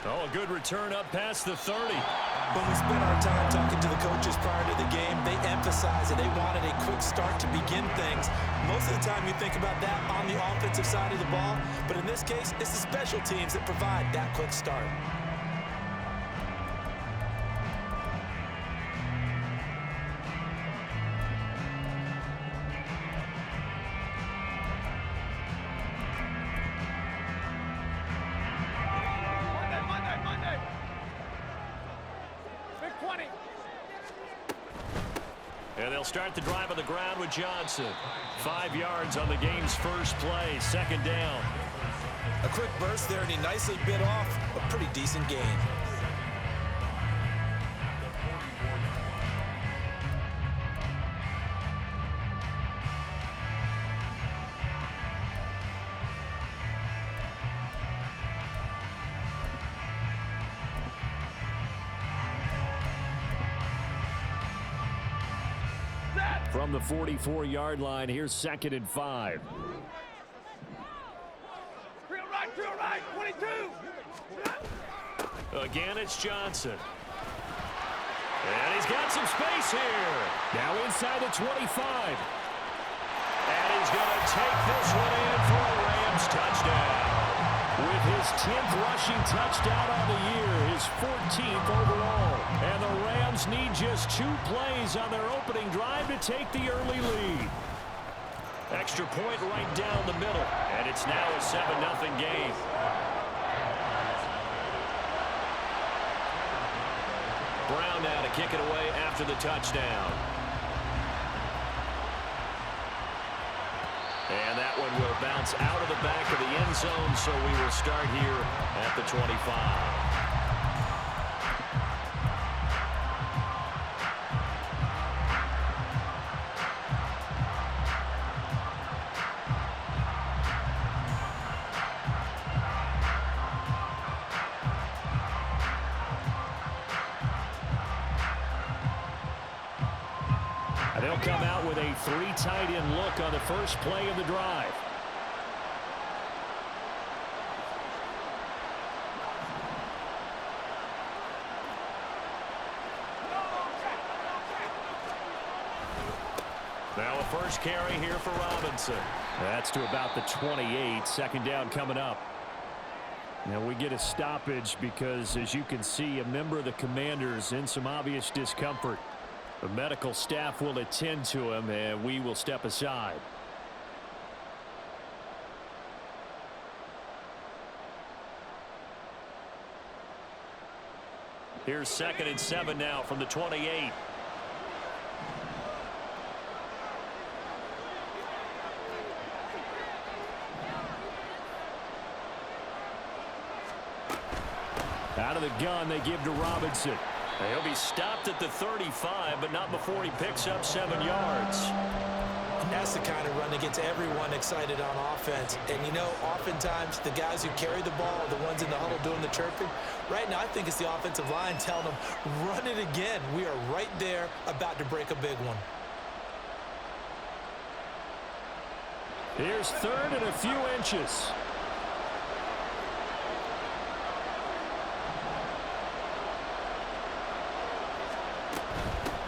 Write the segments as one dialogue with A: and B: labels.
A: Oh, a good return up past the 30.
B: When we spent our time talking to the coaches prior to the game, they emphasized that they wanted a quick start to begin things. Most of the time you think about that on the offensive side of the ball, but in this case, it's the special teams that provide that quick start.
A: And they'll start the drive on the ground with Johnson. 5 yards on the game's first play, second down.
B: A quick burst there, and he nicely bit off a pretty decent gain.
A: From the 44-yard line, here's 2nd and 5.
C: Drill right, 22.
A: Again, it's Johnson. And he's got some space here. Now inside the 25. And he's going to take this one in for a Rams touchdown. With his 10th rushing touchdown on the year, his 14th overall. And the Rams need just 2 plays on their opening drive to take the early lead. Extra point right down the middle. And it's now a 7-0 game. Brown now to kick it away after the touchdown. And that one will bounce out of the back of the end zone, so we will start here at the 25. And they'll come out with a 3 tight end look on the first play of the drive. Now a first carry here for Robinson. That's to about the 28. Second down coming up. Now we get a stoppage because, as you can see, a member of the Commanders in some obvious discomfort. The medical staff will attend to him, and we will step aside. Here's 2nd and 7 now from the 28. Out of the gun, they give to Robinson. He'll be stopped at the 35, but not before he picks up 7 yards.
B: And that's the kind of run that gets everyone excited on offense. And, you know, oftentimes the guys who carry the ball are the ones in the huddle doing the chirping. Right now, I think it's the offensive line telling them, run it again. We are right there about to break a big one.
A: Here's 3rd and a few inches.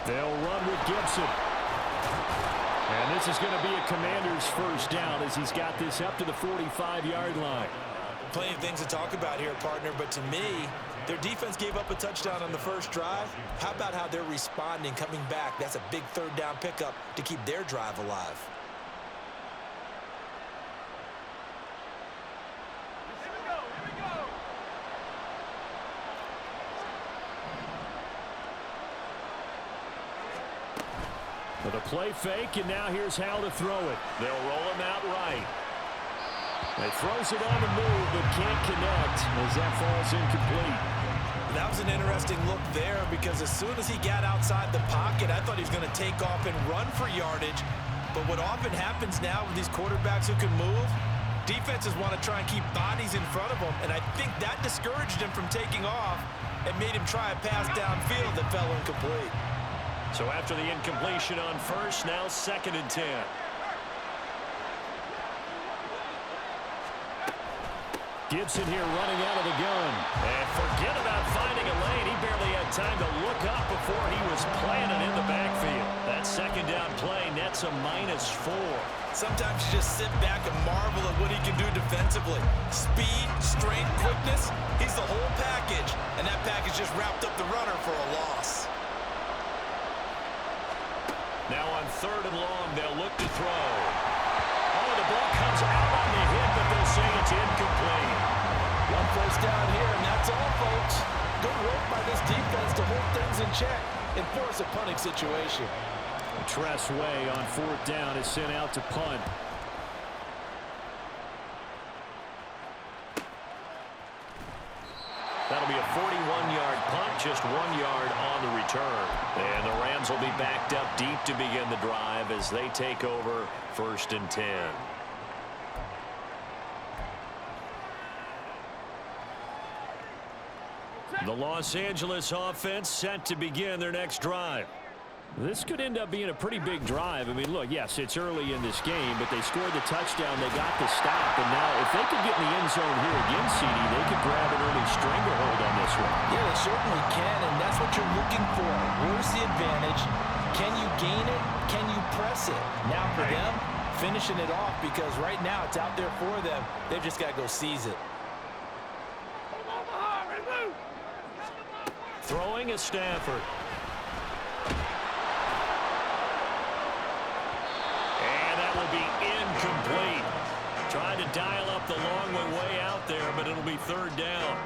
A: They'll run with Gibson. And this is going to be a Commander's first down as he's got this up to the 45-yard line.
B: Plenty of things to talk about here, partner, but to me, their defense gave up a touchdown on the first drive. How about how they're responding, coming back? That's a big 3rd down pickup to keep their drive alive.
A: With a play fake, and now here's how to throw it. They'll roll him out right. They throws it on the move, but can't connect as that falls incomplete.
B: That was an interesting look there because as soon as he got outside the pocket, I thought he was going to take off and run for yardage. But what often happens now with these quarterbacks who can move, defenses want to try and keep bodies in front of them, and I think that discouraged him from taking off and made him try a pass downfield that fell incomplete.
A: So after the incompletion on first, now 2nd and 10. Gibson here running out of the gun. And time to look up before he was planted in the backfield. That second down play nets a -4.
B: Sometimes you just sit back and marvel at what he can do defensively. Speed, strength, quickness, he's the whole package. And that package just wrapped up the runner for a loss.
A: Now on 3rd and long, they'll look to throw. Oh, the ball comes out on the hit, but they'll say it's incomplete.
B: One first down here, and that's all, folks. Good work by this defense to hold things in check and force a punting situation.
A: Tress Way on 4th down is sent out to punt. That'll be a 41-yard punt, just 1 yard on the return. And the Rams will be backed up deep to begin the drive as they take over 1st and 10. The Los Angeles offense set to begin their next drive. This could end up being a pretty big drive. I mean, look, yes, it's early in this game, but they scored the touchdown. They got the stop. And now if they could get in the end zone here again, CD, they could grab an early stranglehold on this one.
B: Yeah, they certainly can, and that's what you're looking for. Where's the advantage? Can you gain it? Can you press it? Now for them, finishing it off, because right now it's out there for them. They've just got to go seize it.
A: Throwing is Stafford. And that will be incomplete. Trying to dial up the long one way out there, but it'll be 3rd down.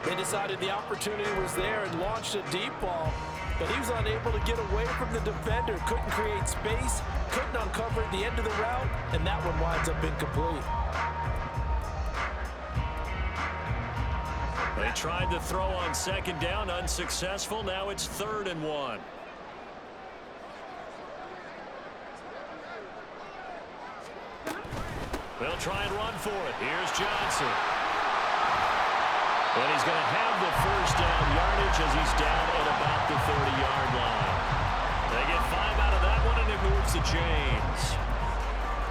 B: They decided the opportunity was there and launched a deep ball, but he was unable to get away from the defender. Couldn't create space, couldn't uncover the end of the route, and that one winds up incomplete.
A: They tried to throw on 2nd down, unsuccessful. Now it's 3rd and 1. They'll try and run for it. Here's Johnson. And he's going to have the 1st down yardage as he's down at about the 30-yard line. They get 5 out of that one, and it moves the chains.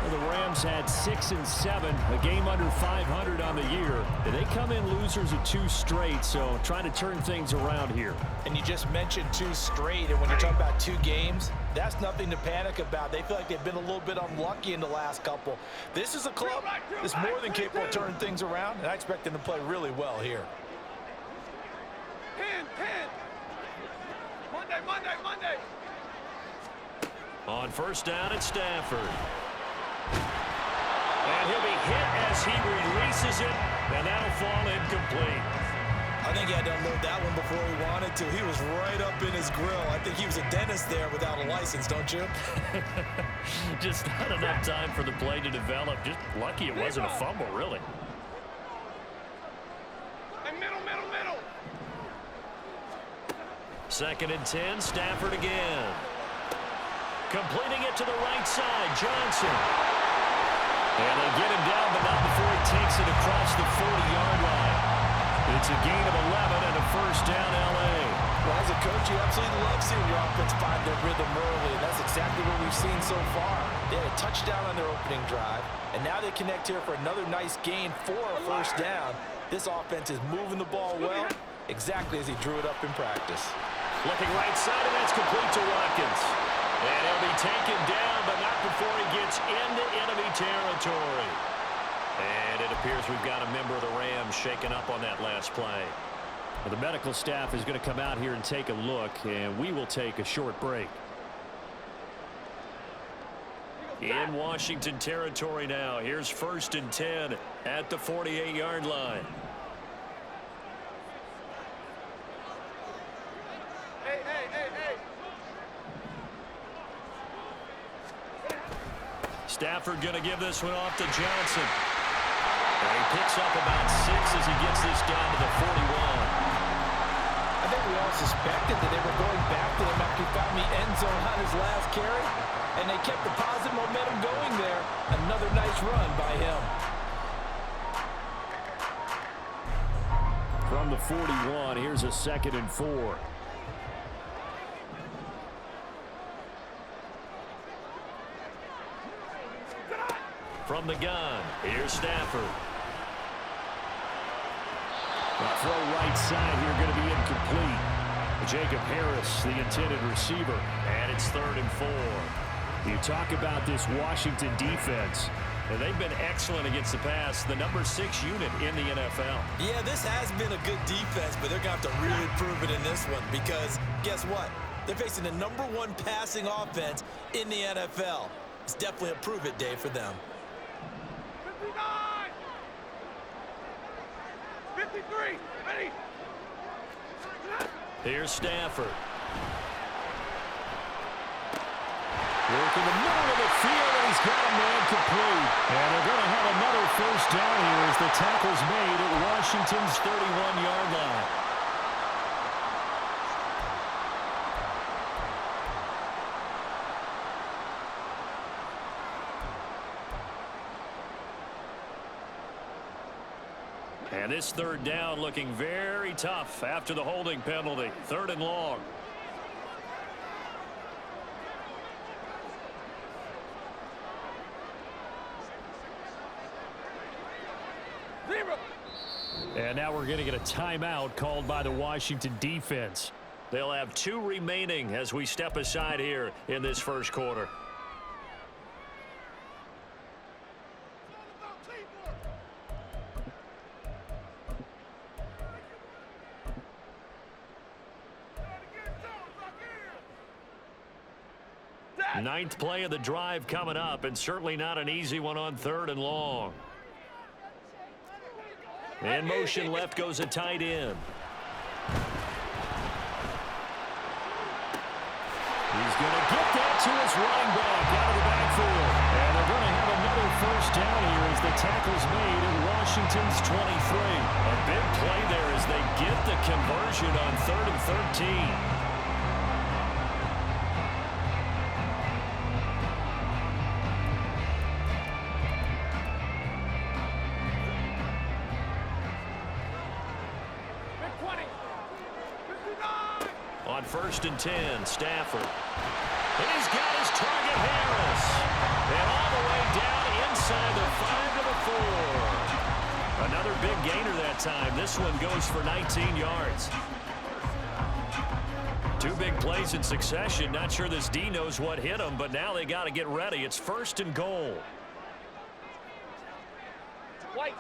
A: Well, the Rams had 6 and 7, a game under 500 on the year. They come in losers of 2 straight, so trying to turn things around here.
B: And you just mentioned 2 straight, and when you're talking about 2 games, that's nothing to panic about. They feel like they've been a little bit unlucky in the last couple. This is a club that's more than capable of turning things around, and I expect them to play really well here.
C: 10. Monday.
A: On 1st down, it's Stafford. And he'll be hit as he releases it, and that'll fall incomplete.
B: I think he had to unload that one before he wanted to. He was right up in his grill. I think he was a dentist there without a license, don't you?
A: Just not enough time for the play to develop. Just lucky it wasn't a fumble, really.
C: And middle.
A: 2nd and 10, Stafford again. Completing it to the right side, Johnson. And they get him down, but not before he takes it across the 40-yard line. It's a gain of 11 and a 1st down, L.A.
B: Well, as a coach, you absolutely love seeing your offense find their rhythm early, and that's exactly what we've seen so far. They had a touchdown on their opening drive, and now they connect here for another nice gain for a 1st down. This offense is moving the ball well, exactly as he drew it up in practice.
A: Looking right side, and that's complete to Watkins. And he'll be taken down, but not before he gets into enemy territory. And it appears we've got a member of the Rams shaken up on that last play. Well, the medical staff is going to come out here and take a look, and we will take a short break. In Washington territory now. Here's 1st and 10 at the 48-yard line. Stafford going to give this one off to Johnson. And he picks up about 6 as he gets this down to the 41.
B: I think we all suspected that they were going back to him after he found the end zone on his last carry, and they kept the positive momentum going there. Another nice run by him.
A: From the 41, here's a 2nd and 4. From the gun, here's Stafford. The throw right side here going to be incomplete. Jacob Harris, the intended receiver, and it's 3rd and 4. You talk about this Washington defense. And they've been excellent against the pass, the number 6 unit in the NFL.
B: Yeah, this has been a good defense, but they're going to have to really prove it in this one because guess what? They're facing the number 1 passing offense in the NFL. It's definitely a prove-it day for them.
C: 59! 53! Ready?
A: Here's Stafford. Working the middle of the field, and he's got a man complete. And they're going to have another first down here as the tackle's made at Washington's 31-yard line. And this 3rd down looking very tough after the holding penalty. 3rd and long. And now we're going to get a timeout called by the Washington defense. They'll have 2 remaining as we step aside here in this first quarter. Ninth play of the drive coming up, and certainly not an easy one on 3rd and long. In motion left goes a tight end. He's going to get that to his running back out of the backfield. And they're going to have another first down here as the tackle's made at Washington's 23. A big play there as they get the conversion on 3rd and 13. On 1st and 10, Stafford. And he's got his target, Harris. And all the way down inside the 5 to the 4. Another big gainer that time. This one goes for 19 yards. 2 big plays in succession. Not sure this D knows what hit him, but now they got to get ready. It's 1st and goal.
C: White.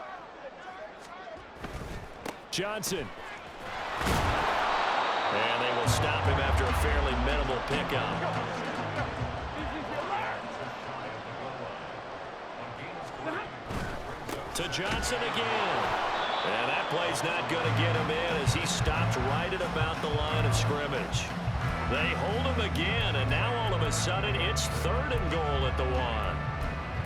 A: Johnson. And they will stop him after a fairly minimal pickup. To Johnson again. And that play's not going to get him in as he stopped right at about the line of scrimmage. They hold him again, and now all of a sudden it's 3rd and goal at the 1.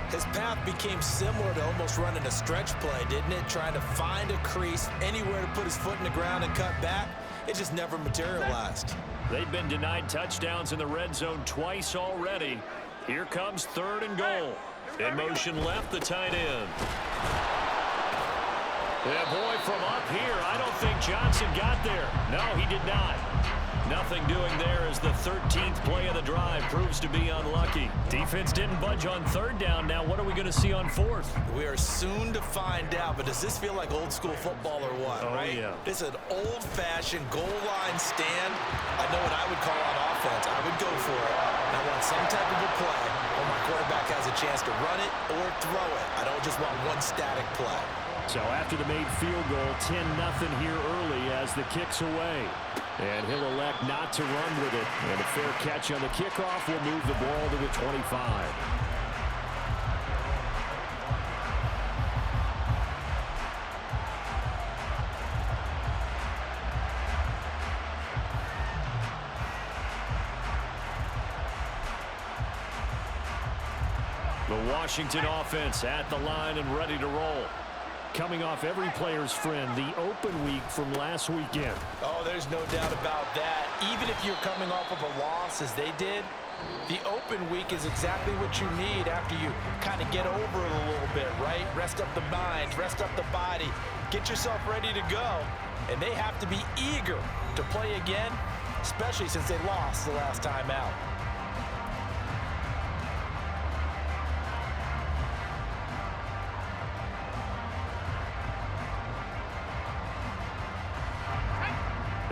B: His path became similar to almost running a stretch play, didn't it? Trying to find a crease, anywhere to put his foot in the ground and cut back. It just never materialized.
A: They've been denied touchdowns in the red zone twice already. Here comes 3rd and goal. In motion left, the tight end. Yeah, boy, from up here, I don't think Johnson got there. No, he did not. Nothing doing there as the 13th play of the drive proves to be unlucky. Defense didn't budge on 3rd down. Now what are we going to see on 4th?
B: We are soon to find out, but does this feel like old school football or what, right?
A: Yeah.
B: This is an old-fashioned goal line stand. I know what I would call on offense. I would go for it. I want some type of a play where my quarterback has a chance to run it or throw it. I don't just want one static play.
A: So after the made field goal, 10-0 here early as the kick's away. And he'll elect not to run with it. And a fair catch on the kickoff will move the ball to the 25. The Washington offense at the line and ready to roll. Coming off every player's friend, the open week from last weekend.
B: Oh, there's no doubt about that. Even if you're coming off of a loss as they did, the open week is exactly what you need after you kind of get over it a little bit, right? Rest up the mind, rest up the body, get yourself ready to go. And they have to be eager to play again, especially since they lost the last time out.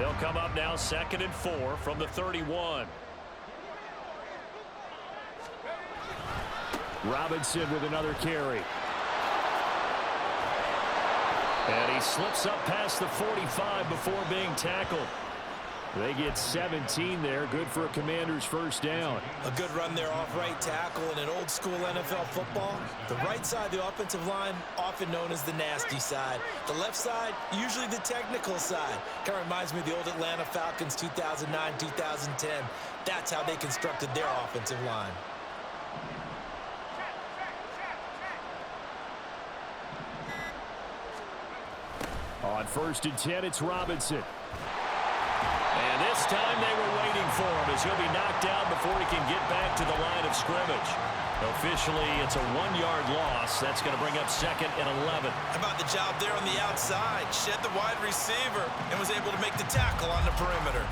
A: They'll come up now 2nd and 4 from the 31. Robinson with another carry. And he slips up past the 45 before being tackled. They get 17 there. Good for a Commanders first down.
B: A good run there off right tackle in an old school NFL football. The right side of the offensive line, often known as the nasty side. The left side, usually the technical side. Kind of reminds me of the old Atlanta Falcons 2009, 2010. That's how they constructed their offensive line.
A: On 1st and 10, it's Robinson. And this time they were waiting for him as he'll be knocked down before he can get back to the line of scrimmage. Officially, it's a 1-yard loss. That's going to bring up 2nd and 11.
B: How about the job there on the outside? Shed the wide receiver and was able to make the tackle on the perimeter.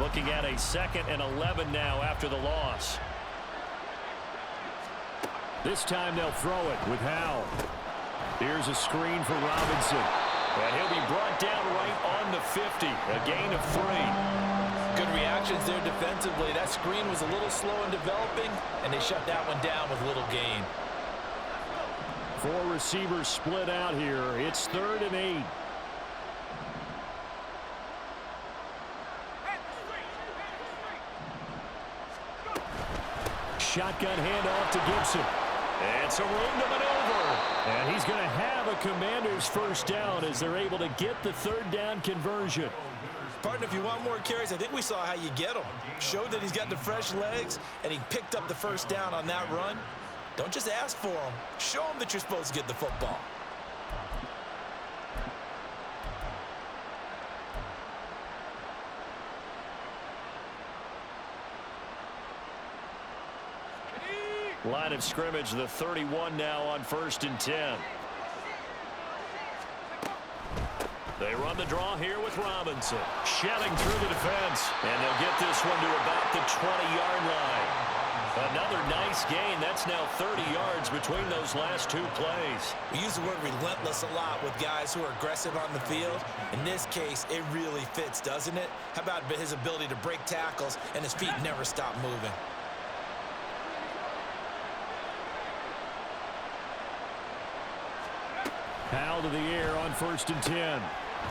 A: Looking at a 2nd and 11 now after the loss. This time they'll throw it with Howell. Here's a screen for Robinson. And he'll be brought down right on the 50. A gain of 3.
B: Good reactions there defensively. That screen was a little slow in developing, and they shut that one down with little gain.
A: 4 receivers split out here. It's 3rd and 8. Shotgun handoff to Gibson. It's a room to maneuver. And he's going to have a Commanders first down as they're able to get the 3rd down conversion.
B: Partner, if you want more carries, I think we saw how you get them. Showed that he's got the fresh legs, and he picked up the first down on that run. Don't just ask for them. Show them that you're supposed to get the football.
A: Line of scrimmage, the 31 now on 1st and 10. They run the draw here with Robinson. Shelling through the defense. And they'll get this one to about the 20-yard line. Another nice gain. That's now 30 yards between those last 2 plays.
B: We use the word relentless a lot with guys who are aggressive on the field. In this case, it really fits, doesn't it? How about his ability to break tackles and his feet never stop moving?
A: Howell to the air on 1st and 10.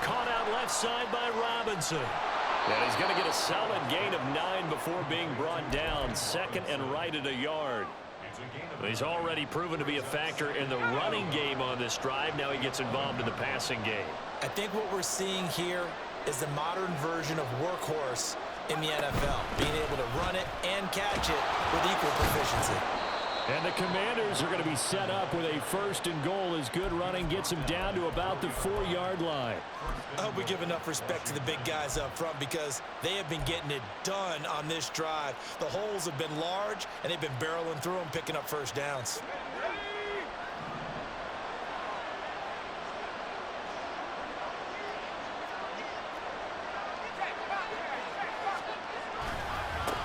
A: Caught out left side by Robinson. And he's going to get a solid gain of 9 before being brought down. 2nd and right at a yard. He's already proven to be a factor in the running game on this drive. Now he gets involved in the passing game.
B: I think what we're seeing here is the modern version of workhorse in the NFL. Being able to run it and catch it with equal proficiency.
A: And the Commanders are going to be set up with a 1st and goal as good running gets them down to about the 4-yard line.
B: I hope we give enough respect to the big guys up front because they have been getting it done on this drive. The holes have been large, and they've been barreling through them, picking up first downs.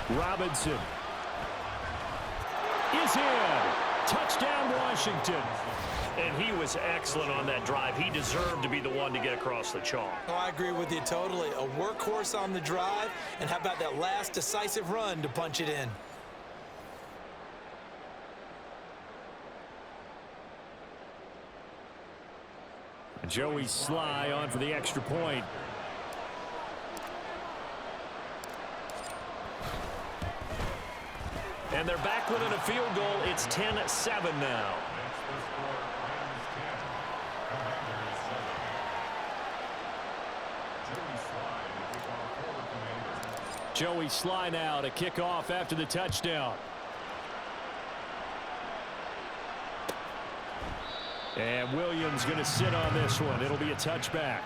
A: Robinson is in. Touchdown, Washington. And he was excellent on that drive. He deserved to be the one to get across the chalk.
B: Oh, I agree with you totally. A workhorse on the drive, and how about that last decisive run to punch it in?
A: Joey Sly on for the extra point. And they're back within a field goal. It's 10-7 now. Joey Sly now to kick off after the touchdown. And Williams going to sit on this one. It'll be a touchback.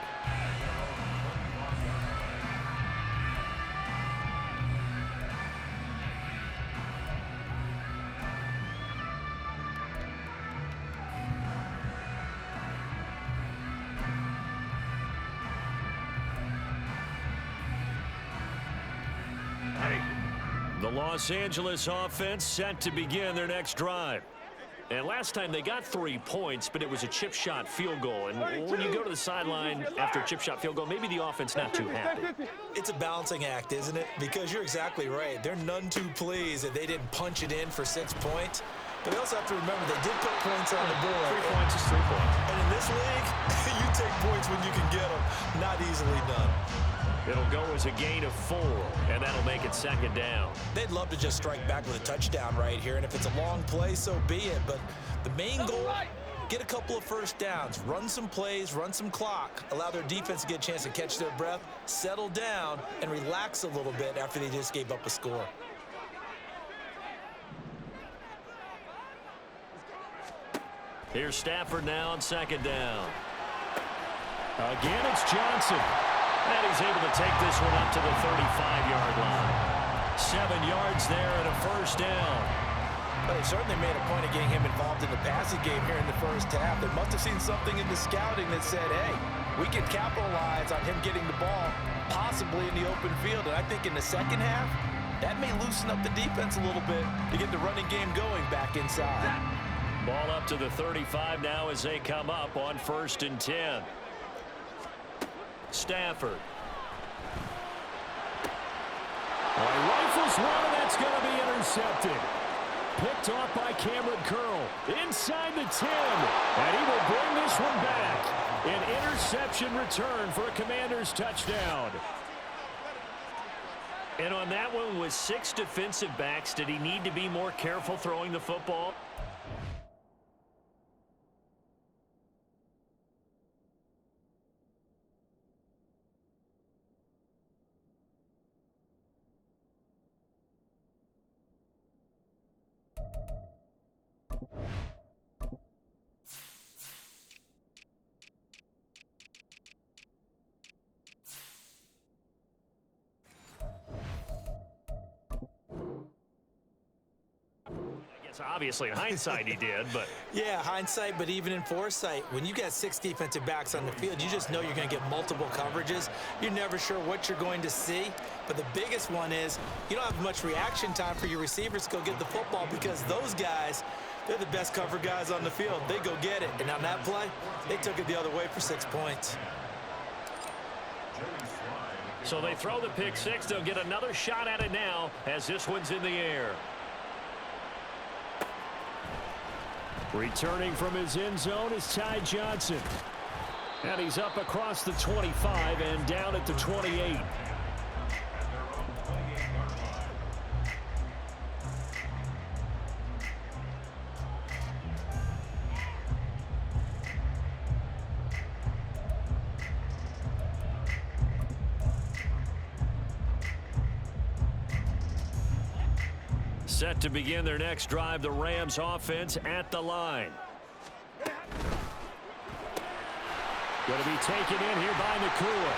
A: The Los Angeles offense set to begin their next drive. And last time they got 3 points, but it was a chip shot field goal. And when you go to the sideline after a chip shot field goal, maybe the offense not too happy.
B: It's a balancing act, isn't it? Because you're exactly right. They're none too pleased that they didn't punch it in for 6 points. But they also have to remember they did put points on the board.
A: 3 points is 3 points.
B: And in this league, you take points when you can get them. Not easily done.
A: It'll go as a gain of 4, and that'll make it 2nd down.
B: They'd love to just strike back with a touchdown right here, and if it's a long play, so be it. But the main goal, get a couple of first downs, run some plays, run some clock, allow their defense to get a chance to catch their breath, settle down, and relax a little bit after they just gave up a score.
A: Here's Stafford now on 2nd down. Again, it's Johnson. And he's able to take this one up to the 35-yard line. 7 yards there and a first down.
B: But they certainly made a point of getting him involved in the passing game here in the first half. They must have seen something in the scouting that said, hey, we can capitalize on him getting the ball, possibly in the open field. And I think in the second half, that may loosen up the defense a little bit to get the running game going back inside.
A: Ball up to the 35 now as they come up on 1st and 10. Stafford. Well, he rifles one, and that's going to be intercepted. Picked off by Cameron Curl inside the 10, and he will bring this one back. An interception return for a Commanders touchdown. And on that one, with 6 defensive backs, did he need to be more careful throwing the football? Obviously, in hindsight, he did, but...
B: Yeah, hindsight, but even in foresight, when you got 6 defensive backs on the field, you just know you're going to get multiple coverages. You're never sure what you're going to see. But the biggest one is you don't have much reaction time for your receivers to go get the football because those guys, they're the best cover guys on the field. They go get it. And on that play, they took it the other way for 6 points.
A: So they throw the pick 6. They'll get another shot at it now as this one's in the air. Returning from his end zone is Ty Johnson. And he's up across the 25 and down at the 28. Set to begin their next drive, the Rams offense at the line. Going to be taken in here by Nakua.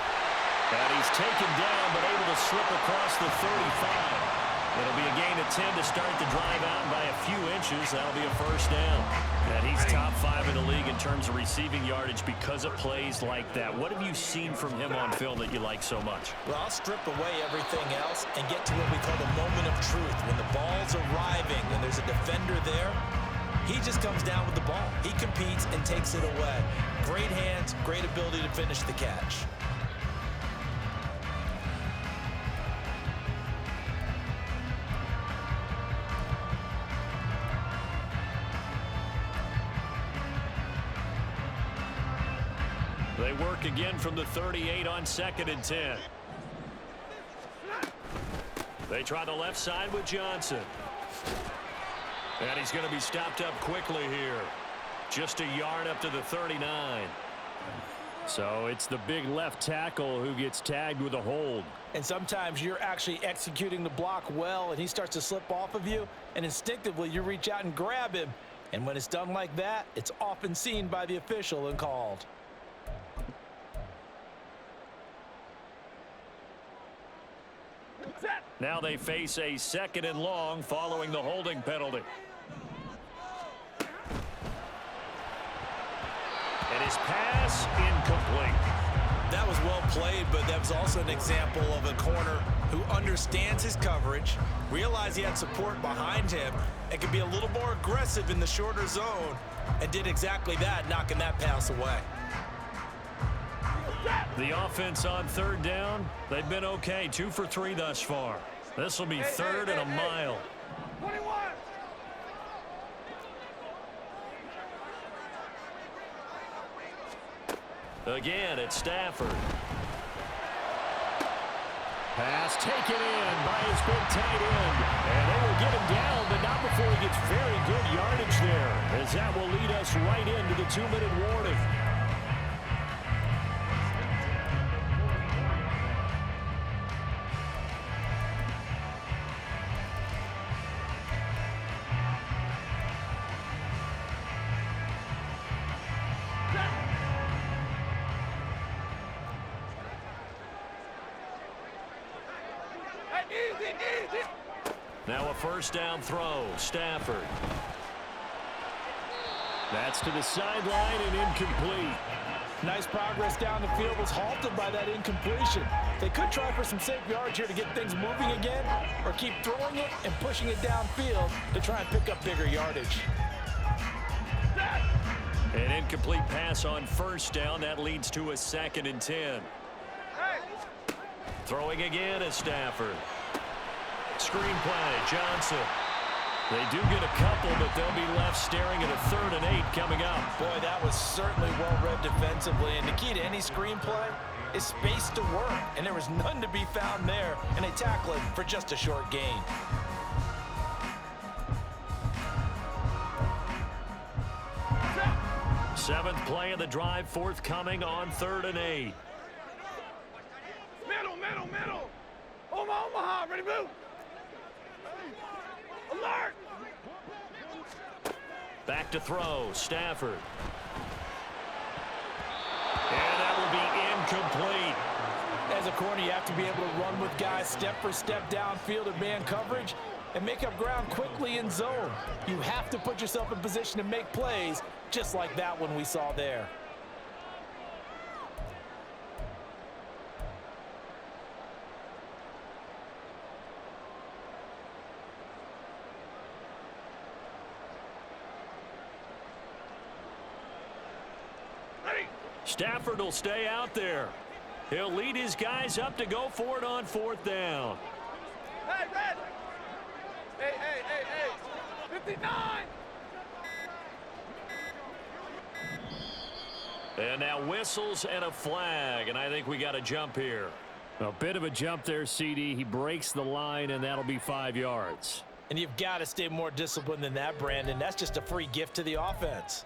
A: And he's taken down, but able to slip across the 35. It'll be a gain of 10 to start the drive out by a few inches. That'll be a first down. And he's top 5 in the league in terms of receiving yardage because of plays like that. What have you seen from him on film that you like so much?
B: Well, I'll strip away everything else and get to what we call the moment of truth. When the ball's arriving and there's a defender there, he just comes down with the ball. He competes and takes it away. Great hands, great ability to finish the catch.
A: They work again from the 38 on 2nd and 10. They try the left side with Johnson. And he's going to be stopped up quickly here. Just a yard up to the 39. So it's the big left tackle who gets tagged with a hold.
B: And sometimes you're actually executing the block well, and he starts to slip off of you, and instinctively you reach out and grab him. And when it's done like that, it's often seen by the official and called.
A: Now they face a 2nd and long following the holding penalty. And his pass incomplete.
B: That was well played, but that was also an example of a corner who understands his coverage, realized he had support behind him, and could be a little more aggressive in the shorter zone, and did exactly that, knocking that pass away.
A: The offense on third down, they've been okay, 2 for 3 thus far. This will be third and a mile.
C: 21.
A: Again, it's Stafford. Pass taken in by his big tight end. And they will get him down, but not before he gets very good yardage there, as that will lead us right into the 2-minute warning. Now a first down throw, Stafford. That's to the sideline and incomplete.
B: Nice progress down the field, was halted by that incompletion. They could try for some safe yards here to get things moving again, or keep throwing it and pushing it downfield to try and pick up bigger yardage.
A: An incomplete pass on first down. That leads to a 2nd and 10. Throwing again is Stafford. Screen play, Johnson. They do get a couple, but they'll be left staring at a 3rd and 8 coming up.
B: Boy, that was certainly well-read defensively, and the key to any screen play is space to work, and there was none to be found there, and they tackle it for just a short gain.
A: Seventh play of the drive, forthcoming on 3rd and 8.
C: Middle. Omaha, ready to move. Alert.
A: Back to throw, Stafford. And that will be incomplete.
B: As a corner, you have to be able to run with guys step for step downfield in man coverage and make up ground quickly in zone. You have to put yourself in position to make plays, just like that one we saw there.
A: Stafford will stay out there. He'll lead his guys up to go for it on 4th down.
C: Hey, Red. Hey. 59.
A: And now whistles and a flag, and I think we got a jump here. A bit of a jump there, CD. He breaks the line, and that'll be 5 yards.
B: And you've got to stay more disciplined than that, Brandon. That's just a free gift to the offense.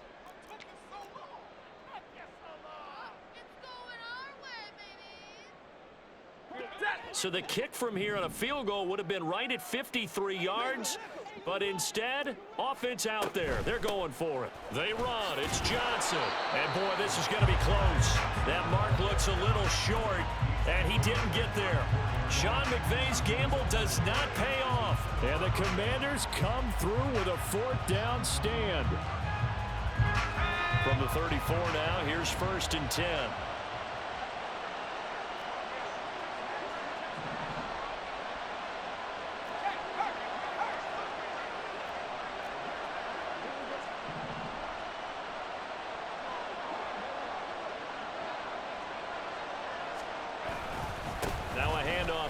A: So the kick from here on a field goal would have been right at 53 yards, but instead, offense out there. They're going for it. They run. It's Johnson. And, boy, this is going to be close. That mark looks a little short, and he didn't get there. Sean McVay's gamble does not pay off, and the Commanders come through with a 4th down stand. From the 34 now, here's 1st and 10.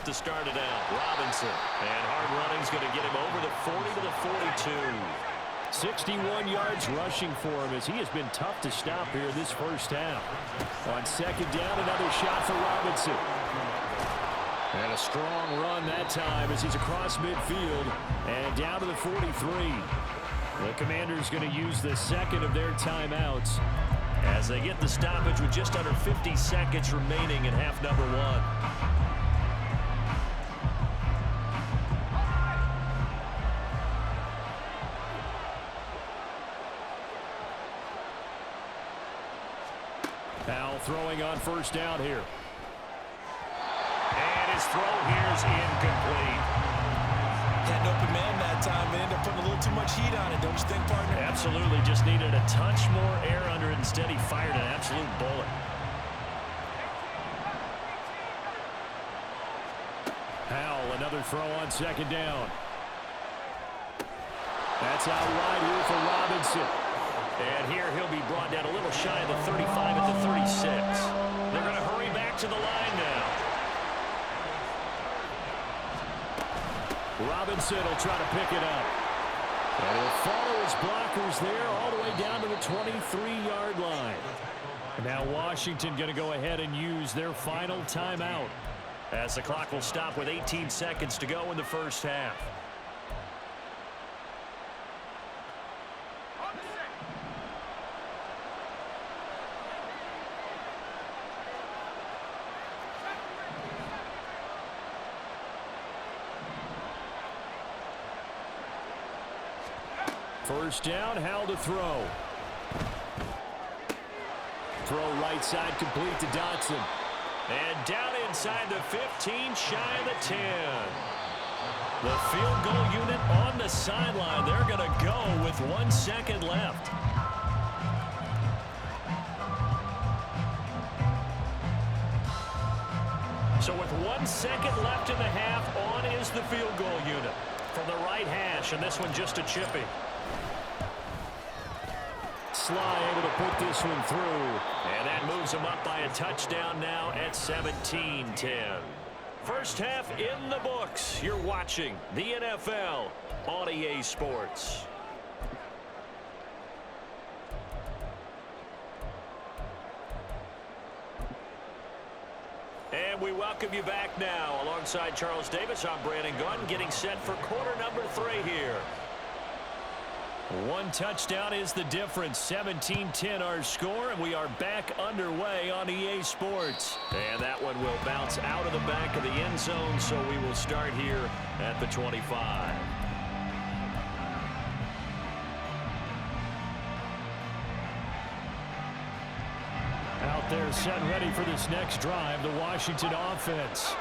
A: To start it out, Robinson, and hard running's going to get him over the 40 to the 42. 61 yards rushing for him as he has been tough to stop here this first half. On 2nd down, another shot for Robinson. And a strong run that time as he's across midfield and down to the 43. The Commanders going to use the 2nd of their timeouts as they get the stoppage with just under 50 seconds remaining in half number 1. Powell throwing on 1st down here. And his throw here is incomplete.
B: Had an open man that time and ended up putting a little too much heat on it, don't you think, partner?
A: Absolutely. Just needed a touch more air under it. Instead, he fired an absolute bullet. Howell, another throw on second down. That's out wide here for Robinson. And here he'll be brought down a little shy of the 35 at the 36. They're going to hurry back to the line now. Robinson will try to pick it up. And he'll follow his blockers there all the way down to the 23-yard line. Now Washington going to go ahead and use their final timeout, as the clock will stop with 18 seconds to go in the first half. First down, Howell to throw. Throw right side complete to Dotson. And down inside the 15, shy of the 10. The field goal unit on the sideline. They're going to go with 1 second left. So with 1 second left in the half, on is the field goal unit from the right hash, and this one just a chippy. Sly able to put this one through, and that moves him up by a touchdown now at 17-10. First half in the books. You're watching the NFL on EA Sports. And we welcome you back now. Alongside Charles Davis, I'm Brandon Gunn, getting set for quarter number 3 here. One touchdown is the difference. 17-10 our score, and we are back underway on EA Sports. And that one will bounce out of the back of the end zone, so we will start here at the 25. Out there set and ready for this next drive, the Washington offense.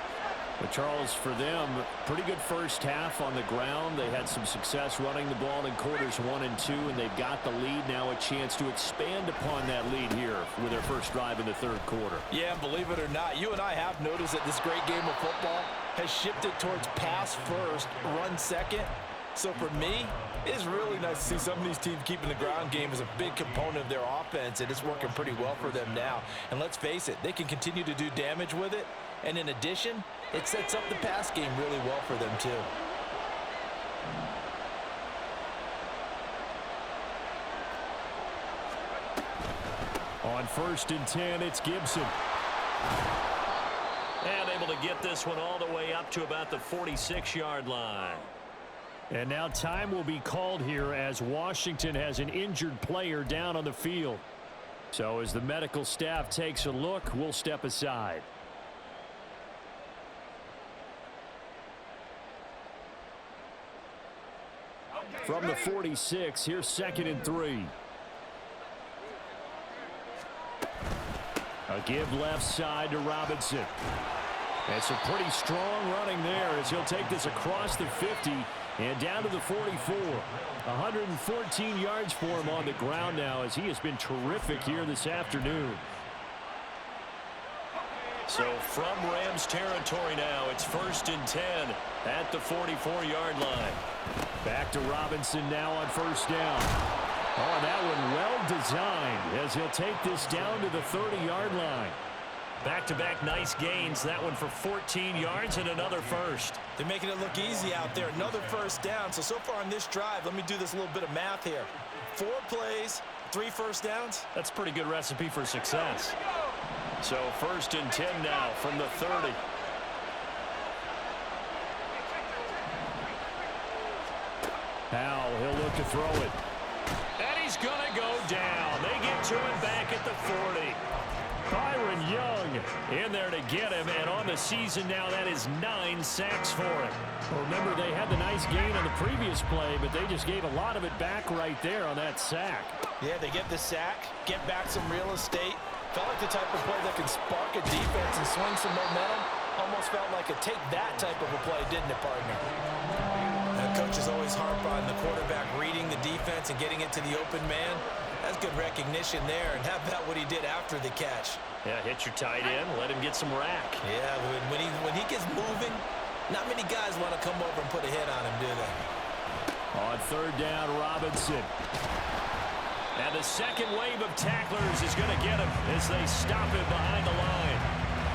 A: But Charles, for them, pretty good first half on the ground. They had some success running the ball in quarters 1 and 2, and they've got the lead now, a chance to expand upon that lead here with their first drive in the third quarter. Yeah, believe it or not, you and I have noticed that this great game of football has shifted towards pass first, run second. So for me, it's really nice to see some of these teams keeping the ground game as a big component of their offense, and it's working pretty well for them now. And let's face it, they can continue to do damage with it. And in addition, it sets up the pass game really well for them, too. On 1st and 10, it's Gibson. And able to get this one all the way up to about the 46-yard line. And now time will be called here as Washington has an injured player down on the field. So as the medical staff takes a look, we'll step aside. From the 46, here's 2nd and 3. A give left side to Robinson. And some pretty strong running there as he'll take this across the 50 and down to the 44. 114 yards for him on the ground now as he has been terrific here this afternoon. So from Rams territory now, it's 1st and 10 at the 44-yard line. Back to Robinson now on 1st down. Oh, that one well designed as he'll take this down to the 30-yard line. Back-to-back nice gains. That one for 14 yards and another first.
B: They're making it look easy out there. Another first down. So far on this drive, let me do this little bit of math here. 4 plays, 3 first downs.
A: That's a pretty good recipe for success. So 1st and 10 now from the 30. Howell, he'll look to throw it. And he's going to go down. They get to him back at the 40. Byron Young in there to get him, and on the season now, that is 9 sacks for him. Well, remember, they had the nice gain on the previous play, but they just gave a lot of it back right there on that sack.
B: Yeah, they get the sack, get back some real estate. Felt like the type of play that can spark a defense and swing some momentum. Almost felt like a take-that type of a play, didn't it, partner? Coaches always harp on the quarterback reading the defense and getting it to the open man. That's good recognition there, and how about what he did after the catch?
A: Yeah, hit your tight end, let him get some rack.
B: Yeah, when he gets moving, Not many guys want to come over and put a hit on him, do they?
A: On third down, Robinson. And the second wave of tacklers is going to get him as they stop him behind the line.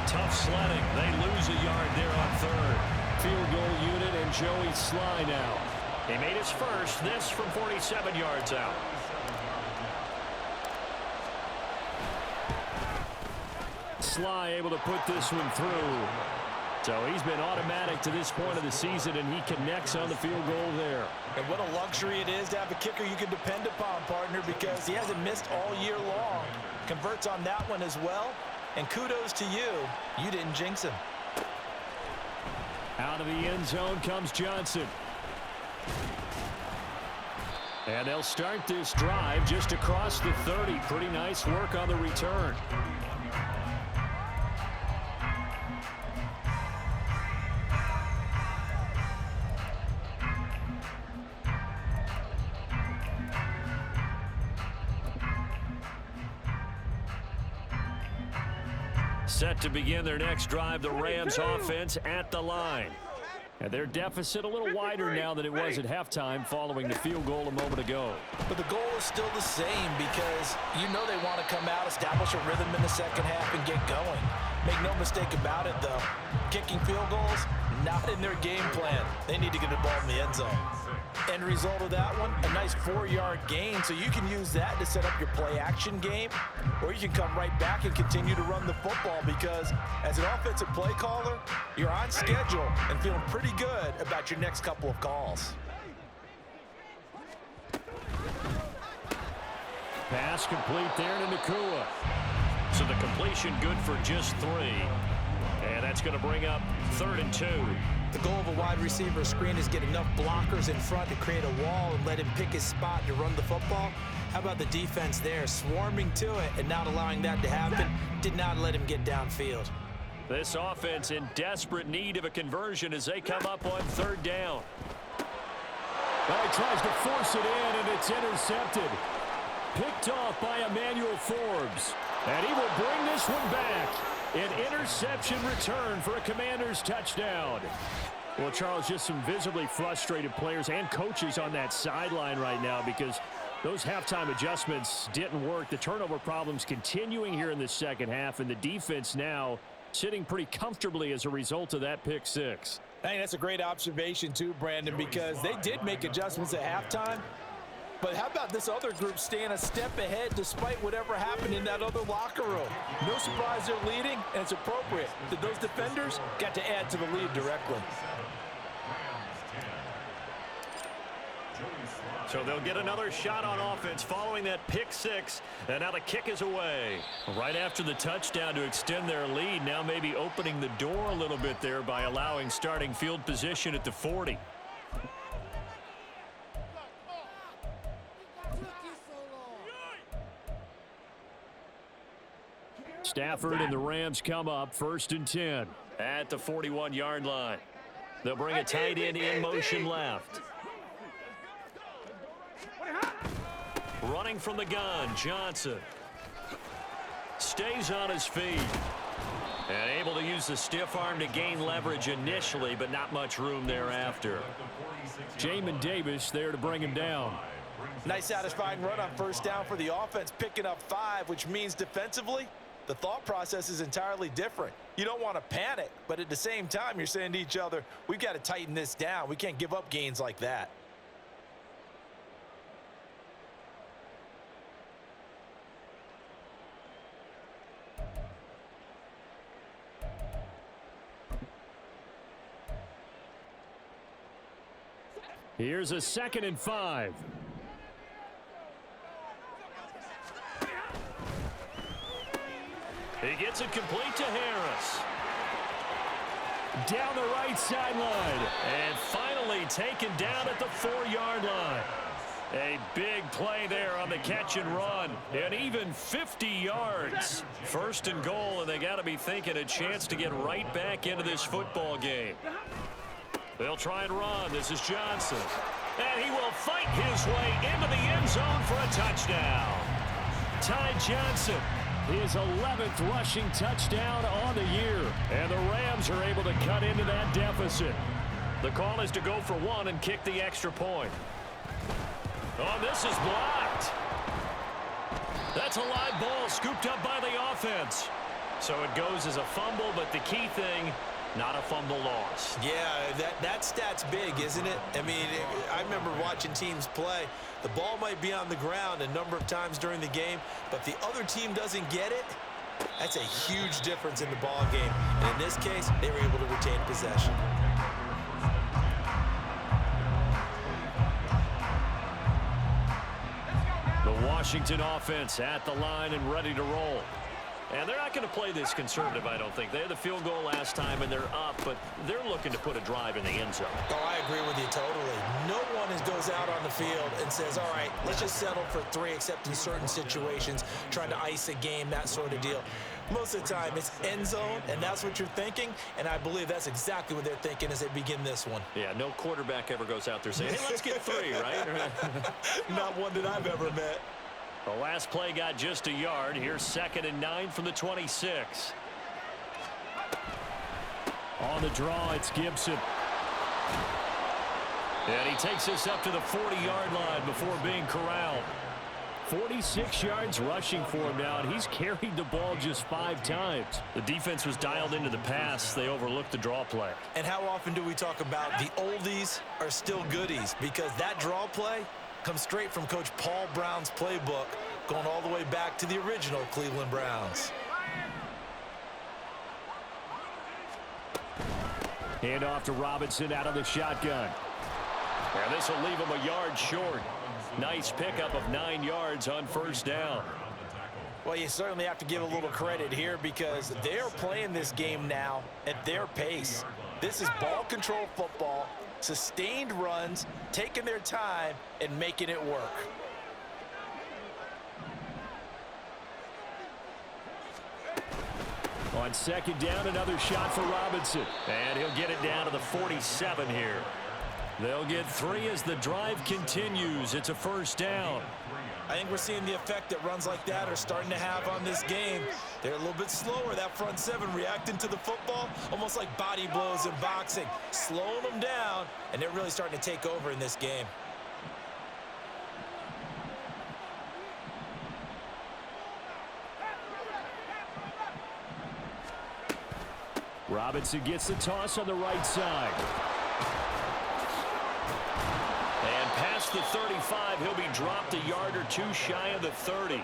A: Tough sledding. They lose a yard there on third. Field goal unit and Joey Sly now. He made his first, this from 47 yards out. Sly able to put this one through. So he's been automatic to this point of the season, and he connects on the field goal there.
B: And what a luxury it is to have a kicker you can depend upon, partner, because he hasn't missed all year long. Converts on that one as well. And kudos to you. You didn't jinx him.
A: Out of the end zone comes Johnson. And they'll start this drive just across the 30. Pretty nice work on the return. Set to begin their next drive, the Rams offense at the line. And their deficit a little wider now than it was at halftime following the field goal a moment ago.
B: But the goal is still the same because you know they want to come out, establish a rhythm in the second half, and get going. Make no mistake about it, though. Kicking field goals, not in their game plan. They need to get the ball in the end zone. End result of that one, a nice 4-yard gain, so you can use that to set up your play-action game, or you can come right back and continue to run the football because as an offensive play caller, you're on schedule and feeling pretty good about your next couple of calls.
A: Pass complete there to Nakua. So the completion good for just 3. And that's going to bring up 3rd and 2.
B: The goal of a wide receiver screen is get enough blockers in front to create a wall and let him pick his spot to run the football. How about the defense there, swarming to it and not allowing that to happen? Did not let him get downfield.
A: This offense in desperate need of a conversion as they come up on 3rd down. Well, he tries to force it in, and it's intercepted. Picked off by Emmanuel Forbes. And he will bring this one back. An interception return for a Commanders touchdown. Well, Charles, just some visibly frustrated players and coaches on that sideline right now because those halftime adjustments didn't work. The turnover problems continuing here in the second half, and the defense now sitting pretty comfortably as a result of that pick six.
B: Hey, that's a great observation too, Brandon, because they did make adjustments at halftime. But how about this other group staying a step ahead despite whatever happened in that other locker room? No surprise they're leading, and it's appropriate that those defenders got to add to the lead directly.
A: So they'll get another shot on offense following that pick six, and now the kick is away. Right after the touchdown to extend their lead, now maybe opening the door a little bit there by allowing starting field position at the 40. Stafford and the Rams come up 1st and 10 at the 41-yard line. They'll bring a tight end in motion left. Running from the gun, Johnson. Stays on his feet. And able to use the stiff arm to gain leverage initially, but not much room thereafter. Jamin Davis there to bring him down.
B: Nice satisfying run on 1st down for the offense, picking up 5, which means defensively, the thought process is entirely different. You don't want to panic, but at the same time, you're saying to each other, we've got to tighten this down. We can't give up gains like that.
A: Here's a 2nd and 5. He gets it complete to Harris. Down the right sideline. And finally taken down at the 4-yard line. A big play there on the catch and run. And even 50 yards. 1st and goal, and they got to be thinking a chance to get right back into this football game. They'll try and run. This is Johnson. And he will fight his way into the end zone for a touchdown. Ty Johnson His 11th rushing touchdown on the year. And the Rams are able to cut into that deficit. The call is to go for one and kick the extra point. Oh, this is blocked. That's a live ball scooped up by the offense. So it goes as a fumble, but the key thing, not a fumble loss.
B: Yeah, that stat's big, isn't it? I mean, I remember watching teams play. The ball might be on the ground a number of times during the game, but the other team doesn't get it. That's a huge difference in the ball game. And in this case, they were able to retain possession.
A: The Washington offense at the line and ready to roll. And they're not going to play this conservative, I don't think. They had the field goal last time, and they're up, but they're looking to put a drive in the end zone.
B: Oh, I agree with you totally. No one goes out on the field and says, all right, let's just settle for 3, except in certain situations, trying to ice a game, that sort of deal. Most of the time, it's end zone, and that's what you're thinking, and I believe that's exactly what they're thinking as they begin this one.
A: Yeah, no quarterback ever goes out there saying, hey, let's get 3, right?
B: Not one that I've ever met.
A: The last play got just a yard. Here's 2nd and 9 from the 26. On the draw, it's Gibson. And he takes us up to the 40-yard line before being corralled. 46 yards rushing for him now, and he's carried the ball just 5 times. The defense was dialed into the pass. They overlooked the draw play.
B: And how often do we talk about the oldies are still goodies? Because that draw play comes straight from Coach Paul Brown's playbook, going all the way back to the original Cleveland Browns.
A: Hand off to Robinson out of the shotgun. And this will leave him a yard short. Nice pickup of 9 yards on first down.
B: Well, you certainly have to give a little credit here because they're playing this game now at their pace. This is ball control football, sustained runs, taking their time, and making it work.
A: On 2nd down, another shot for Robinson. And he'll get it down to the 47 here. They'll get 3 as the drive continues. It's a first down.
B: I think we're seeing the effect that runs like that are starting to have on this game. They're a little bit slower, that front 7 reacting to the football, almost like body blows in boxing, slowing them down, and they're really starting to take over in this game.
A: Robinson gets the toss on the right side. And past the 35, he'll be dropped a yard or 2 shy of the 30.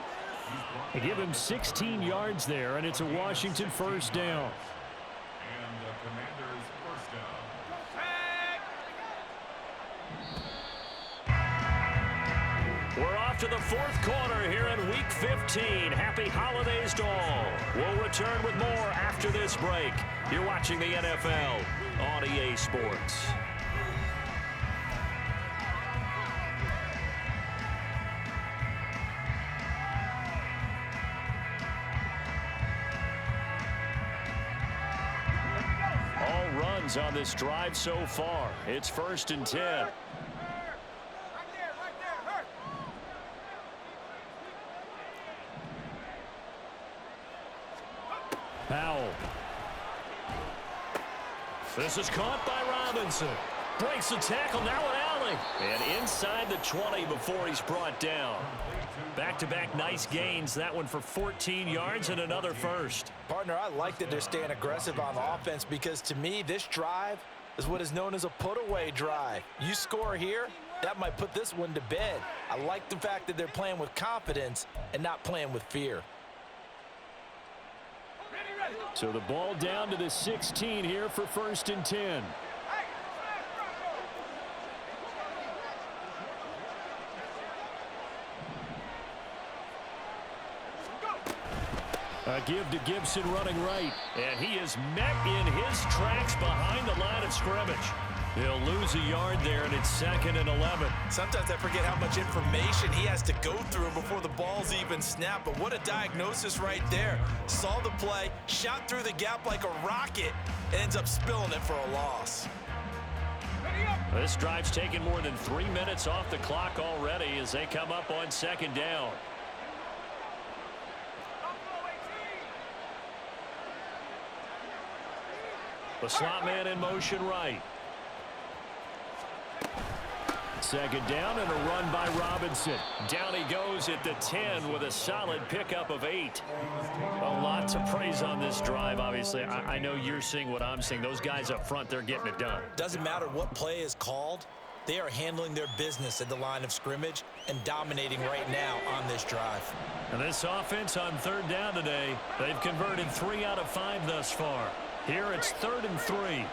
A: They give him 16 yards there, and it's a Washington first down.
D: And the Commanders' first down.
A: We're off to the 4th quarter here in Week 15. Happy holidays to all. We'll return with more after this break. You're watching the NFL on EA Sports. All runs on this drive so far. It's 1st and 10. Powell. This is caught by Robinson. Breaks the tackle, now an alley. And inside the 20 before he's brought down. Back-to-back nice gains. That one for 14 yards and another first.
B: Partner, I like that they're staying aggressive on offense because to me, this drive is what is known as a put-away drive. You score here, that might put this one to bed. I like the fact that they're playing with confidence and not playing with fear.
A: So the ball down to the 16 here for 1st and 10. A give to Gibson running right. And he is met in his tracks behind the line of scrimmage. He'll lose a yard there, and it's 2nd and 11.
B: Sometimes I forget how much information he has to go through before the ball's even snapped. But what a diagnosis right there. Saw the play, shot through the gap like a rocket, and ends up spilling it for a loss.
A: This drive's taken more than 3 minutes off the clock already as they come up on 2nd down. The slot man in motion right. Second down and a run by Robinson. Down he goes at the 10 with a solid pickup of 8. A lot to praise on this drive, obviously. I know you're seeing what I'm seeing. Those guys up front, they're getting it done.
B: Doesn't matter what play is called. They are handling their business at the line of scrimmage and dominating right now on this drive.
A: And this offense on third down today, they've converted 3 out of 5 thus far. Here it's 3rd and 3.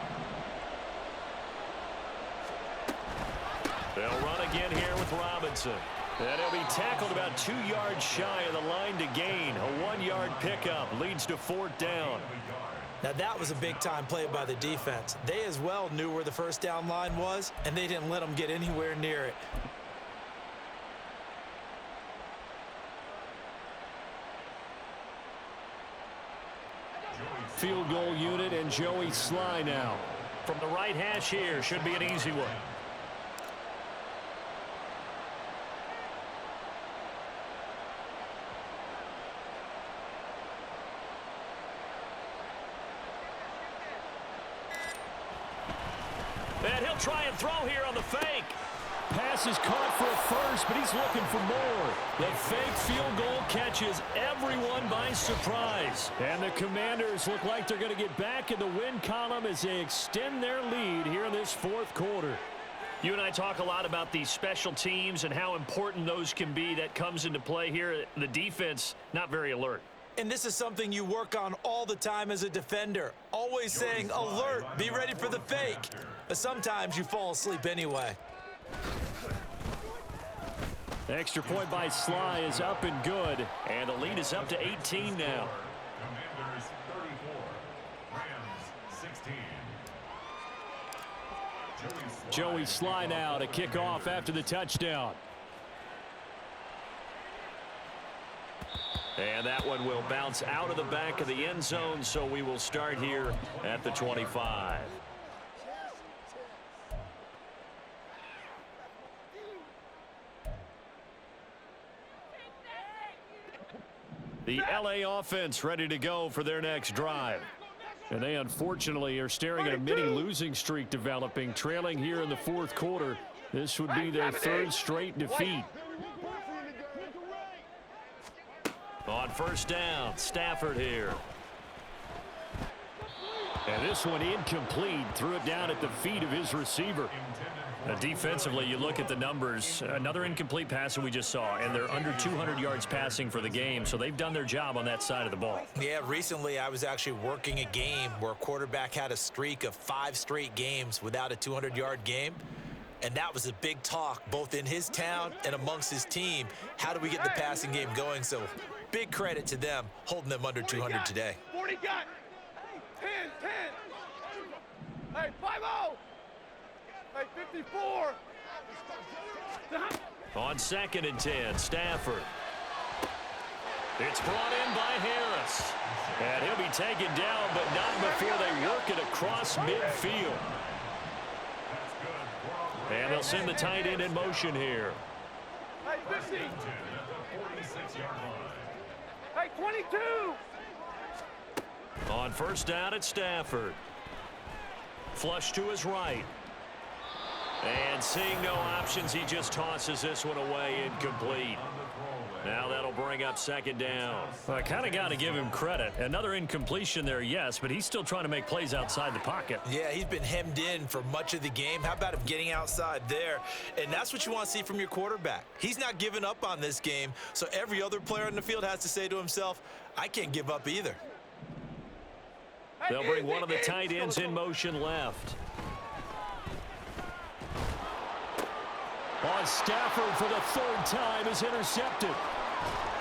A: They'll run again here with Robinson. And he'll be tackled about 2 yards shy of the line to gain. A 1-yard pickup leads to 4th down.
B: Now that was a big-time play by the defense. They as well knew where the first down line was, and they didn't let them get anywhere near it.
A: Field goal unit and Joey Sly now. From the right hash here, should be an easy one. And he'll try and throw here on the fake. Pass is caught for a first, but he's looking for more. The fake field goal catches everyone by surprise. And the Commanders look like they're going to get back in the win column as they extend their lead here in this 4th quarter. You and I talk a lot about these special teams and how important those can be. That comes into play here. The defense, not very alert.
B: And this is something you work on all the time as a defender. Always saying, alert, be ready for the fake. But sometimes you fall asleep anyway.
A: Extra point by Sly is up and good. And the lead is up to 18 now.
D: Commanders 34, Rams 16.
A: Joey Sly now to kick off after the touchdown. And that one will bounce out of the back of the end zone, so we will start here at the 25. The LA offense ready to go for their next drive. And they unfortunately are staring at a mini losing streak developing, trailing here in the 4th quarter. This would be their 3rd straight defeat. On first down, Stafford here. And this one incomplete. Threw it down at the feet of his receiver. Defensively, you look at the numbers. Another incomplete pass that we just saw, and they're under 200 yards passing for the game, so they've done their job on that side of the ball.
B: Yeah, recently I was actually working a game where a quarterback had a streak of 5 straight games without a 200-yard game. And that was a big talk, both in his town and amongst his team. How do we get the passing game going? So big credit to them, holding them under 200 today.
C: 40 got 10, 10. Hey, 5-0. Hey, 54.
A: On 2nd and 10, Stafford. It's brought in by Harris. And he'll be taken down, but not before they work it across midfield. And they'll send the tight end in motion here.
C: Hey, 50. Hey, 22.
A: On first down at Stafford. Flush to his right. And seeing no options, he just tosses this one away, incomplete. Now that'll bring up 2nd down. Well, I kind of got to give him credit. Another incompletion there, yes, but he's still trying to make plays outside the pocket.
B: Yeah, he's been hemmed in for much of the game. How about him getting outside there? And that's what you want to see from your quarterback. He's not giving up on this game, so every other player on the field has to say to himself, I can't give up either.
A: They'll bring one of the tight ends in motion left. On Stafford for the 3rd time is intercepted.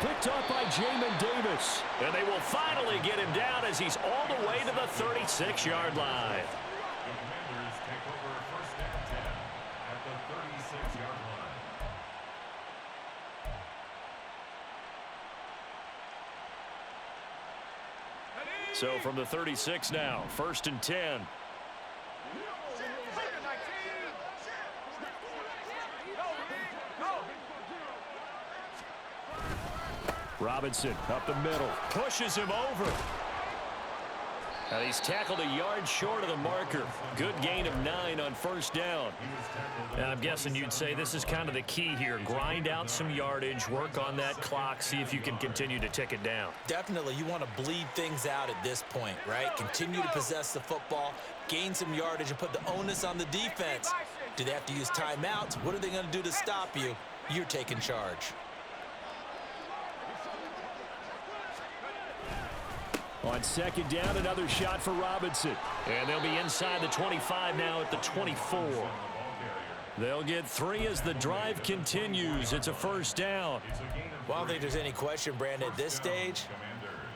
A: Picked up by Jamin Davis. And they will finally get him down as he's all the way to the 36-yard line.
D: The Commanders take over first and 10 at the 36-yard line.
A: So from the 36 now, 1st and 10. Robinson up the middle, pushes him over. He's tackled a yard short of the marker. Good gain of 9 on first down. And I'm guessing you'd say this is kind of the key here. Grind out some yardage, work on that clock, see if you can continue to tick it down.
B: Definitely, you want to bleed things out at this point, right? Continue to possess the football, gain some yardage, and put the onus on the defense. Do they have to use timeouts? What are they going to do to stop you? You're taking charge.
A: On second down, another shot for Robinson. And they'll be inside the 25 now at the 24. They'll get 3 as the drive continues. It's a first down.
B: Well, I don't think there's any question, Brandon, at this stage,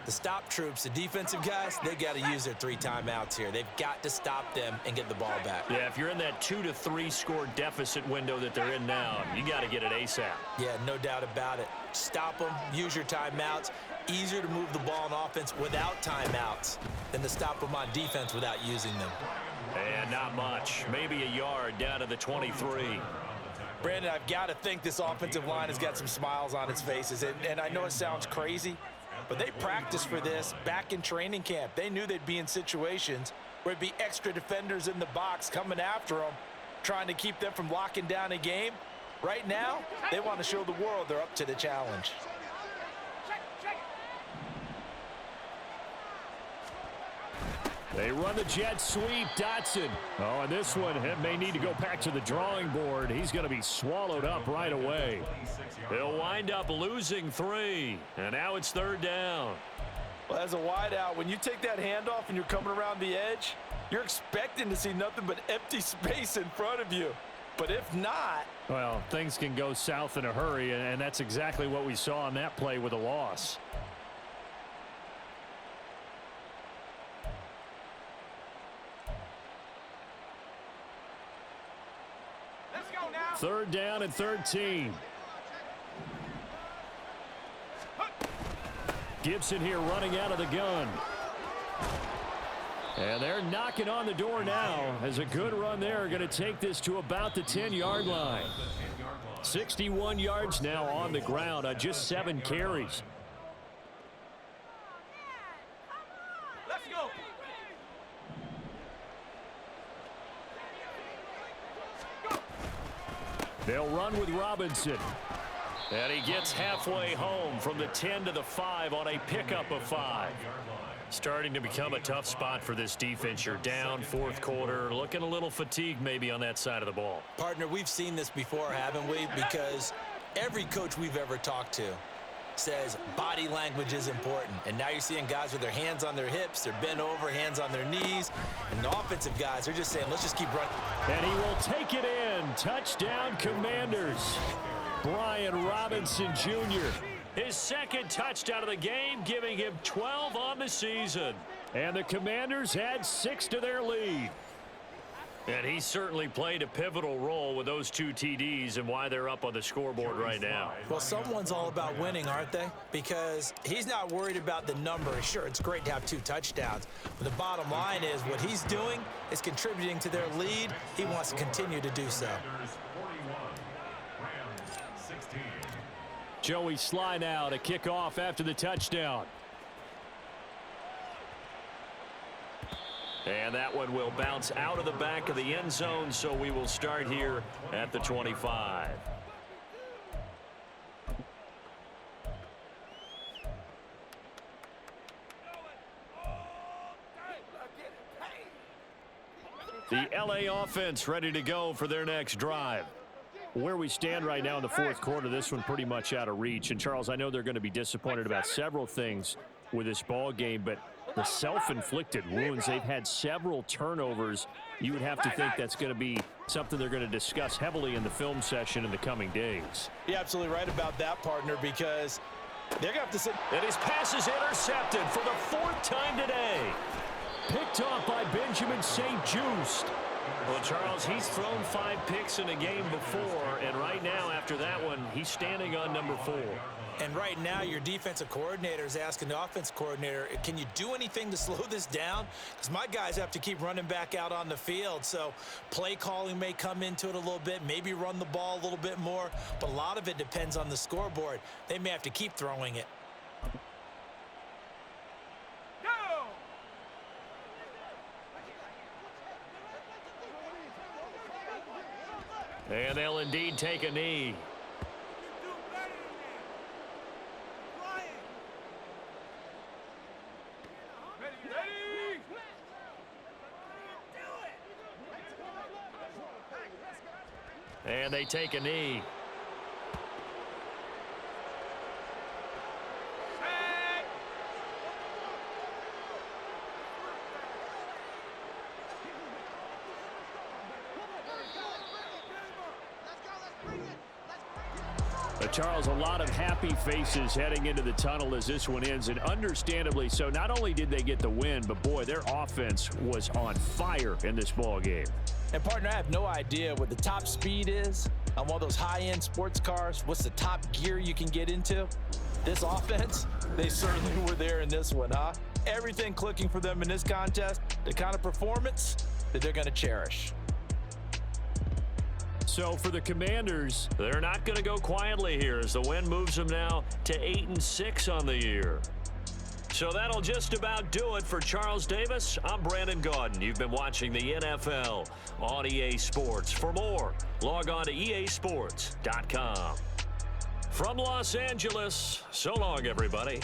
B: the stop troops, the defensive guys, they got to use their 3 timeouts here. They've got to stop them and get the ball back.
A: Yeah, if you're in that 2 to 3 score deficit window that they're in now, you got to get it ASAP.
B: Yeah, no doubt about it. Stop them, use your timeouts. Easier to move the ball on offense without timeouts than to stop them on defense without using them.
A: And not much. Maybe a yard down to the 23.
B: Brandon, I've got to think this offensive line has got some smiles on its faces. And I know it sounds crazy, but they practiced for this back in training camp. They knew they'd be in situations where it'd be extra defenders in the box coming after them, trying to keep them from locking down a game. Right now, they want to show the world they're up to the challenge.
A: They run the jet sweep. Dotson. Oh, and this one may need to go back to the drawing board. He's going to be swallowed up right away. He'll wind up losing 3. And now it's third down.
B: Well, as a wideout, when you take that handoff and you're coming around the edge, you're expecting to see nothing but empty space in front of you. But if not...
A: Well, things can go south in a hurry, and that's exactly what we saw on that play with a loss. Third down and 13. Gibson here running out of the gun. And they're knocking on the door now as a good run there. Going to take this to about the 10-yard line. 61 yards now on the ground on just 7 carries.
C: Let's go.
A: They'll run with Robinson. And he gets halfway home from the 10 to the 5 on a pickup of 5. Starting to become a tough spot for this defense. You're down fourth quarter, looking a little fatigued maybe on that side of the ball.
B: Partner, we've seen this before, haven't we? Because every coach we've ever talked to says body language is important. And now you're seeing guys with their hands on their hips, they're bent over, hands on their knees. And the offensive guys are just saying, let's just keep running.
A: And he will take it in. Touchdown, Commanders. Brian Robinson Jr. His second touchdown of the game, giving him 12 on the season. And the Commanders add 6 to their lead. And he certainly played a pivotal role with those 2 TDs and why they're up on the scoreboard right now.
B: Well, someone's all about winning, aren't they? Because he's not worried about the number. Sure, it's great to have 2 touchdowns. But the bottom line is what he's doing is contributing to their lead. He wants to continue to do so.
A: Joey Sly now to kick off after the touchdown. And that one will bounce out of the back of the end zone, so we will start here at the 25. The LA offense ready to go for their next drive. Where we stand right now in the fourth quarter, this one pretty much out of reach. And, Charles, I know they're going to be disappointed about several things with this ball game, but the self-inflicted wounds, they've had several turnovers. You would have to think that's going to be something they're going to discuss heavily in the film session in the coming days.
B: You're absolutely right about that, partner, because they're going to have to sit.
A: And his pass is intercepted for the 4th time today. Picked off by Benjamin St. Just. Well, Charles, he's thrown 5 picks in a game before, and right now, after that one, he's standing on number 4.
B: And right now, your defensive coordinator is asking the offensive coordinator, can you do anything to slow this down? Because my guys have to keep running back out on the field. So play calling may come into it a little bit, maybe run the ball a little bit more, but a lot of it depends on the scoreboard. They may have to keep throwing it.
A: And they'll indeed take a knee. And they take a knee. Charles, a lot of happy faces heading into the tunnel as this one ends, and understandably so. Not only did they get the win, but boy, their offense was on fire in this ball game.
B: And partner, I have no idea what the top speed is on one of those high-end sports cars. What's the top gear you can get into? This offense, they certainly were there in this one, huh? Everything clicking for them in this contest, the kind of performance that they're going to cherish.
A: So for the Commanders, they're not going to go quietly here as the win moves them now to 8-6 on the year. So that'll just about do it for Charles Davis. I'm Brandon Gaudin. You've been watching the NFL on EA Sports. For more, log on to easports.com. From Los Angeles, so long, everybody.